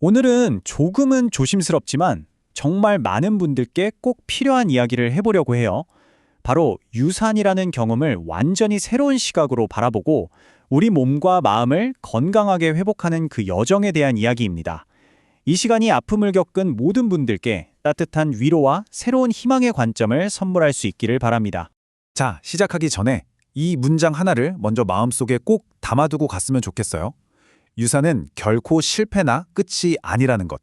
오늘은 조금은 조심스럽지만 정말 많은 분들께 꼭 필요한 이야기를 해보려고 해요. 바로 유산이라는 경험을 완전히 새로운 시각으로 바라보고 우리 몸과 마음을 건강하게 회복하는 그 여정에 대한 이야기입니다. 이 시간이 아픔을 겪은 모든 분들께 따뜻한 위로와 새로운 희망의 관점을 선물할 수 있기를 바랍니다. 자, 시작하기 전에 이 문장 하나를 먼저 마음속에 꼭 담아두고 갔으면 좋겠어요. 유산은 결코 실패나 끝이 아니라는 것.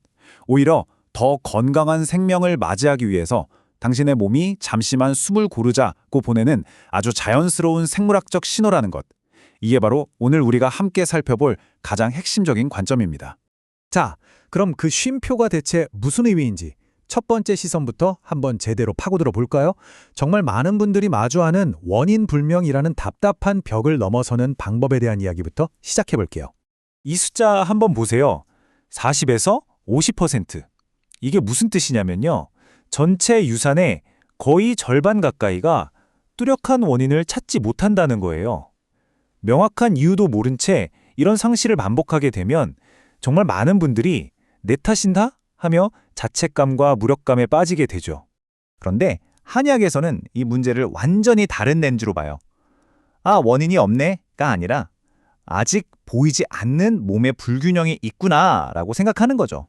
오히려 더 건강한 생명을 맞이하기 위해서 당신의 몸이 잠시만 숨을 고르자고 보내는 아주 자연스러운 생물학적 신호라는 것. 이게 바로 오늘 우리가 함께 살펴볼 가장 핵심적인 관점입니다. 자, 그럼 그 쉼표가 대체 무슨 의미인지 첫 번째 시선부터 한번 제대로 파고들어 볼까요? 정말 많은 분들이 마주하는 원인 불명이라는 답답한 벽을 넘어서는 방법에 대한 이야기부터 시작해 볼게요. 이 숫자 한번 보세요. 40에서 50%. 이게 무슨 뜻이냐면요. 전체 유산의 거의 절반 가까이가 뚜렷한 원인을 찾지 못한다는 거예요. 명확한 이유도 모른 채 이런 상실을 반복하게 되면 정말 많은 분들이 내 탓인가? 하며 자책감과 무력감에 빠지게 되죠. 그런데 한의학에서는 이 문제를 완전히 다른 렌즈로 봐요. 아, 원인이 없네가 아니라 아직 보이지 않는 몸의 불균형이 있구나라고 생각하는 거죠.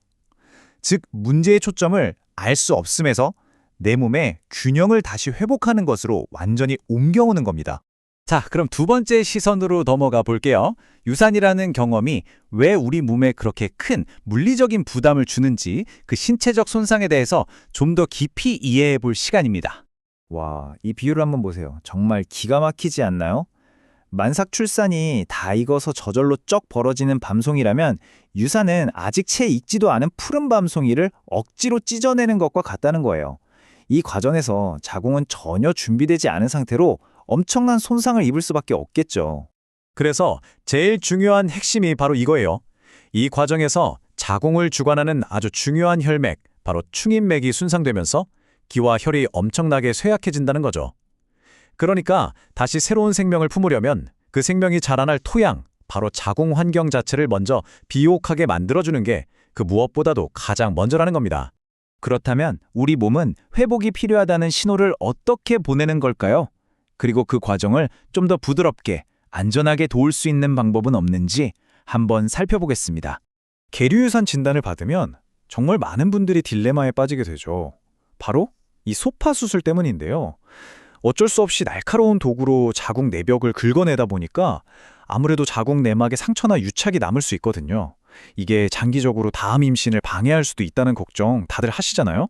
즉, 문제의 초점을 알 수 없음에서 내 몸의 균형을 다시 회복하는 것으로 완전히 옮겨오는 겁니다. 자, 그럼 두 번째 시선으로 넘어가 볼게요. 유산이라는 경험이 왜 우리 몸에 그렇게 큰 물리적인 부담을 주는지 그 신체적 손상에 대해서 좀 더 깊이 이해해 볼 시간입니다. 와, 이 비유를 한번 보세요. 정말 기가 막히지 않나요? 만삭출산이 다 익어서 저절로 쩍 벌어지는 밤송이라면 유산은 아직 채 익지도 않은 푸른 밤송이를 억지로 찢어내는 것과 같다는 거예요. 이 과정에서 자궁은 전혀 준비되지 않은 상태로 엄청난 손상을 입을 수밖에 없겠죠. 그래서 제일 중요한 핵심이 바로 이거예요. 이 과정에서 자궁을 주관하는 아주 중요한 혈맥, 바로 충인맥이 순상되면서 기와 혈이 엄청나게 쇠약해진다는 거죠. 그러니까 다시 새로운 생명을 품으려면 그 생명이 자라날 토양, 바로 자궁 환경 자체를 먼저 비옥하게 만들어주는 게 그 무엇보다도 가장 먼저라는 겁니다. 그렇다면 우리 몸은 회복이 필요하다는 신호를 어떻게 보내는 걸까요? 그리고 그 과정을 좀 더 부드럽게, 안전하게 도울 수 있는 방법은 없는지 한번 살펴보겠습니다. 계류유산 진단을 받으면 정말 많은 분들이 딜레마에 빠지게 되죠. 바로 이 소파 수술 때문인데요. 어쩔 수 없이 날카로운 도구로 자궁 내벽을 긁어내다 보니까 아무래도 자궁 내막에 상처나 유착이 남을 수 있거든요. 이게 장기적으로 다음 임신을 방해할 수도 있다는 걱정 다들 하시잖아요.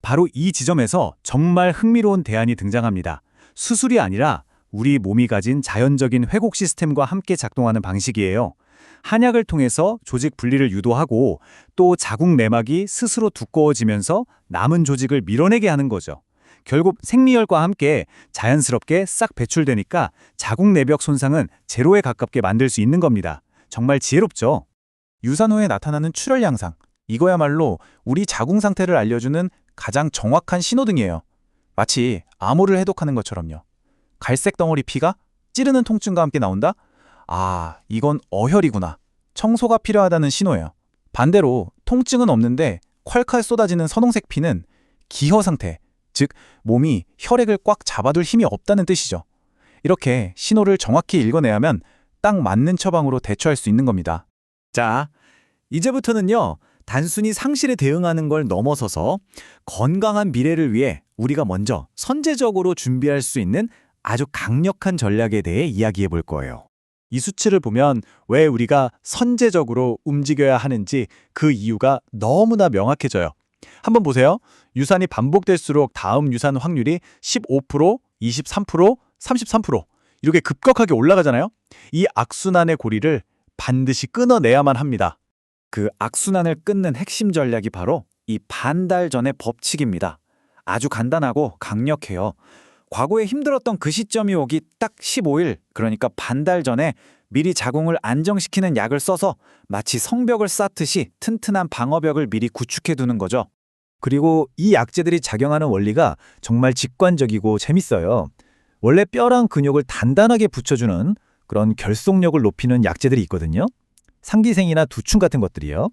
바로 이 지점에서 정말 흥미로운 대안이 등장합니다. 수술이 아니라 우리 몸이 가진 자연적인 회복 시스템과 함께 작동하는 방식이에요. 한약을 통해서 조직 분리를 유도하고 또 자궁 내막이 스스로 두꺼워지면서 남은 조직을 밀어내게 하는 거죠. 결국 생리혈과 함께 자연스럽게 싹 배출되니까 자궁 내벽 손상은 제로에 가깝게 만들 수 있는 겁니다. 정말 지혜롭죠? 유산 후에 나타나는 출혈 양상. 이거야말로 우리 자궁 상태를 알려주는 가장 정확한 신호등이에요. 마치 암호를 해독하는 것처럼요. 갈색 덩어리 피가 찌르는 통증과 함께 나온다? 아, 이건 어혈이구나. 청소가 필요하다는 신호예요. 반대로 통증은 없는데 콸콸 쏟아지는 선홍색 피는 기허 상태, 즉 몸이 혈액을 꽉 잡아둘 힘이 없다는 뜻이죠. 이렇게 신호를 정확히 읽어내야만 딱 맞는 처방으로 대처할 수 있는 겁니다. 자, 이제부터는요, 단순히 상실에 대응하는 걸 넘어서서 건강한 미래를 위해 우리가 먼저 선제적으로 준비할 수 있는 아주 강력한 전략에 대해 이야기해 볼 거예요. 이 수치를 보면 왜 우리가 선제적으로 움직여야 하는지 그 이유가 너무나 명확해져요. 한번 보세요. 유산이 반복될수록 다음 유산 확률이 15%, 23%, 33% 이렇게 급격하게 올라가잖아요. 이 악순환의 고리를 반드시 끊어내야만 합니다. 그 악순환을 끊는 핵심 전략이 바로 이 반달 전의 법칙입니다. 아주 간단하고 강력해요. 과거에 힘들었던 그 시점이 오기 딱 15일, 그러니까 반달 전에 미리 자궁을 안정시키는 약을 써서 마치 성벽을 쌓듯이 튼튼한 방어벽을 미리 구축해 두는 거죠. 그리고 이 약재들이 작용하는 원리가 정말 직관적이고 재밌어요. 원래 뼈랑 근육을 단단하게 붙여주는 그런 결속력을 높이는 약재들이 있거든요. 상기생이나 두충 같은 것들이요.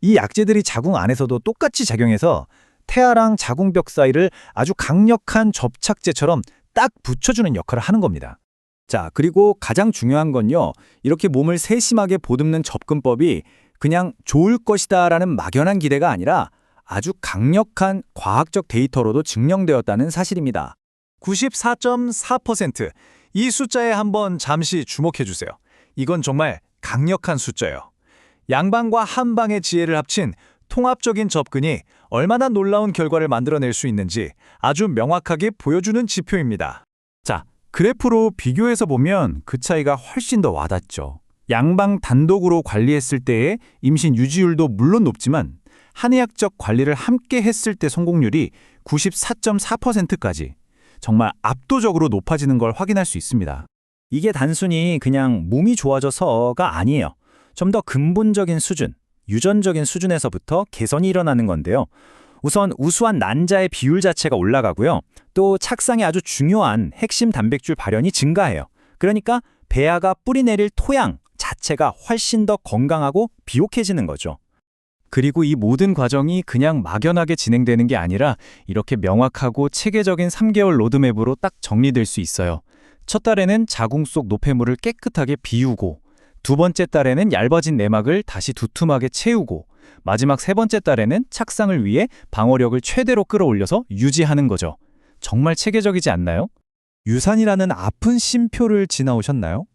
이 약재들이 자궁 안에서도 똑같이 작용해서 태아랑 자궁벽 사이를 아주 강력한 접착제처럼 딱 붙여주는 역할을 하는 겁니다. 자, 그리고 가장 중요한 건요. 이렇게 몸을 세심하게 보듬는 접근법이 그냥 좋을 것이다라는 막연한 기대가 아니라 아주 강력한 과학적 데이터로도 증명되었다는 사실입니다. 94.4%. 이 숫자에 한번 잠시 주목해 주세요. 이건 정말 강력한 숫자예요. 양방과 한방의 지혜를 합친 통합적인 접근이 얼마나 놀라운 결과를 만들어낼 수 있는지 아주 명확하게 보여주는 지표입니다. 자, 그래프로 비교해서 보면 그 차이가 훨씬 더 와닿죠. 양방 단독으로 관리했을 때의 임신 유지율도 물론 높지만 한의학적 관리를 함께 했을 때 성공률이 94.4%까지 정말 압도적으로 높아지는 걸 확인할 수 있습니다. 이게 단순히 그냥 몸이 좋아져서가 아니에요. 좀 더 근본적인 수준, 유전적인 수준에서부터 개선이 일어나는 건데요. 우선 우수한 난자의 비율 자체가 올라가고요. 또 착상에 아주 중요한 핵심 단백질 발현이 증가해요. 그러니까 배아가 뿌리내릴 토양 자체가 훨씬 더 건강하고 비옥해지는 거죠. 그리고 이 모든 과정이 그냥 막연하게 진행되는 게 아니라 이렇게 명확하고 체계적인 3개월 로드맵으로 딱 정리될 수 있어요. 첫 달에는 자궁 속 노폐물을 깨끗하게 비우고, 두 번째 달에는 얇아진 내막을 다시 두툼하게 채우고, 마지막 세 번째 달에는 착상을 위해 방어력을 최대로 끌어올려서 유지하는 거죠. 정말 체계적이지 않나요? 유산이라는 아픈 쉼표를 지나오셨나요?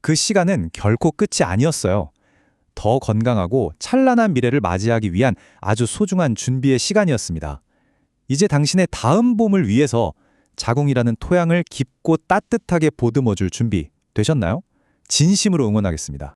그 시간은 결코 끝이 아니었어요. 더 건강하고 찬란한 미래를 맞이하기 위한 아주 소중한 준비의 시간이었습니다. 이제 당신의 다음 봄을 위해서 자궁이라는 토양을 깊고 따뜻하게 보듬어줄 준비 되셨나요? 진심으로 응원하겠습니다.